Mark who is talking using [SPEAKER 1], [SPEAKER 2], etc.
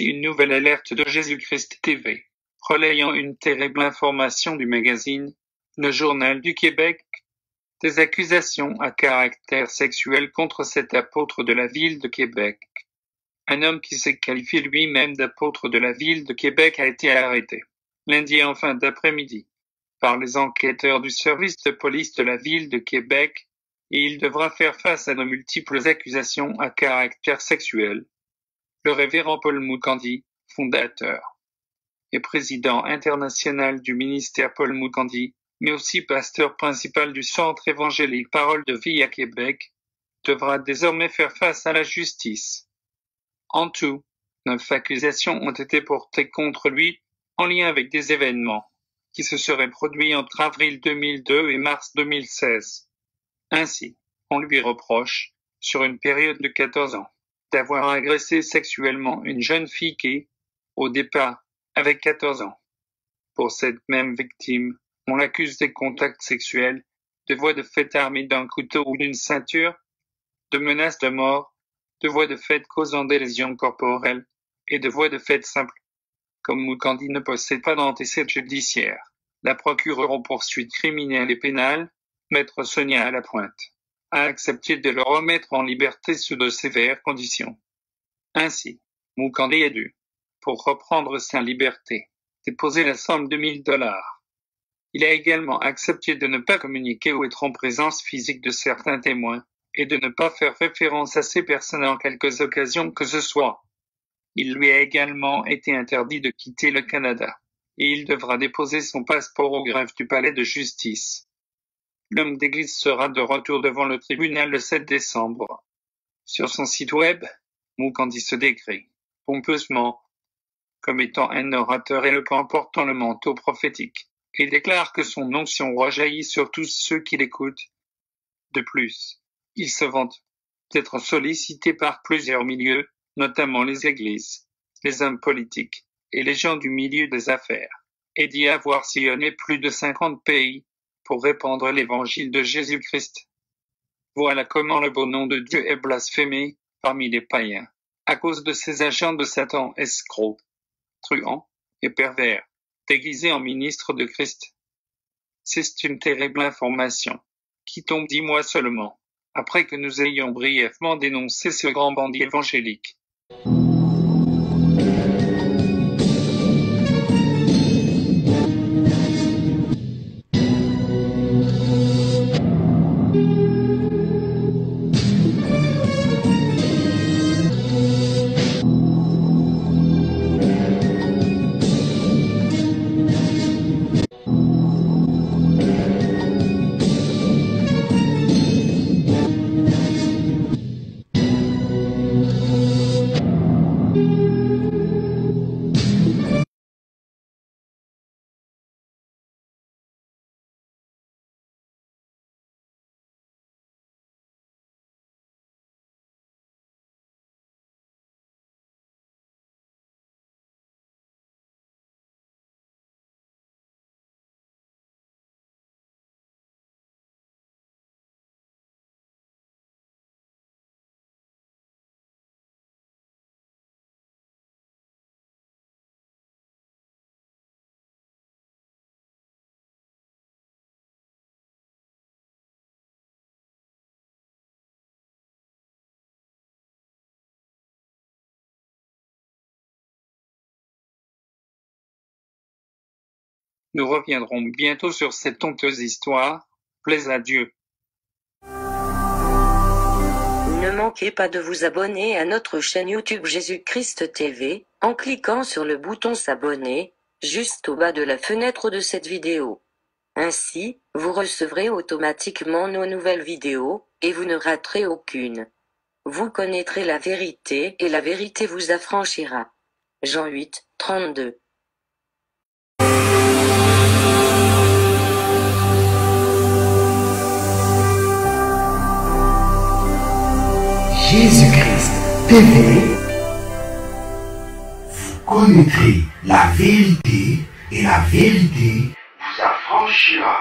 [SPEAKER 1] Voici une nouvelle alerte de Jésus-Christ TV, relayant une terrible information du magazine Le Journal du Québec. Des accusations à caractère sexuel contre cet apôtre de la ville de Québec. Un homme qui s'est qualifié lui-même d'apôtre de la ville de Québec a été arrêté, lundi en fin d'après-midi, par les enquêteurs du service de police de la ville de Québec, et il devra faire face à de multiples accusations à caractère sexuel. Le révérend Paul Mukendi, fondateur et président international du ministère Paul Mukendi, mais aussi pasteur principal du centre évangélique Parole de Vie à Québec, devra désormais faire face à la justice. En tout, 9 accusations ont été portées contre lui en lien avec des événements qui se seraient produits entre avril 2002 et mars 2016. Ainsi, on lui reproche, sur une période de 14 ans, d'avoir agressé sexuellement une jeune fille qui, au départ, avait 14 ans. Pour cette même victime, on l'accuse des contacts sexuels, de voies de fait armées d'un couteau ou d'une ceinture, de menaces de mort, de voies de fait causant des lésions corporelles et de voies de fait simples. Comme Mukendi ne possède pas d'antécédents judiciaires, la procureure aux poursuites criminelles et pénales, Maître Sonia Lapointe, a accepté de le remettre en liberté sous de sévères conditions. Ainsi, Mukendi a dû, pour reprendre sa liberté, déposer la somme de $1000. Il a également accepté de ne pas communiquer ou être en présence physique de certains témoins et de ne pas faire référence à ces personnes en quelque occasion que ce soit. Il lui a également été interdit de quitter le Canada et il devra déposer son passeport au greffe du palais de justice. L'homme d'église sera de retour devant le tribunal le 7 décembre. Sur son site web, Mukendi se décrit, pompeusement, comme étant un orateur éloquent portant le manteau prophétique, et déclare que son onction rejaillit sur tous ceux qui l'écoutent. De plus, il se vante d'être sollicité par plusieurs milieux, notamment les églises, les hommes politiques et les gens du milieu des affaires, et d'y avoir sillonné plus de 50 pays pour répandre l'évangile de Jésus-Christ. Voilà comment le beau nom de Dieu est blasphémé parmi les païens, à cause de ces agents de Satan escrocs, truands et pervers, déguisés en ministres de Christ. C'est une terrible information, qui tombe 10 mois seulement, après que nous ayons brièvement dénoncé ce grand bandit évangélique. Nous reviendrons bientôt sur cette honteuse histoire, plaise à Dieu.
[SPEAKER 2] Ne manquez pas de vous abonner à notre chaîne YouTube Jésus-Christ TV, en cliquant sur le bouton s'abonner, juste au bas de la fenêtre de cette vidéo. Ainsi, vous recevrez automatiquement nos nouvelles vidéos, et vous ne raterez aucune. Vous connaîtrez la vérité et la vérité vous affranchira. Jean 8, 32.
[SPEAKER 3] Jésus-Christ TV, vous connaîtrez la vérité et la vérité vous affranchira.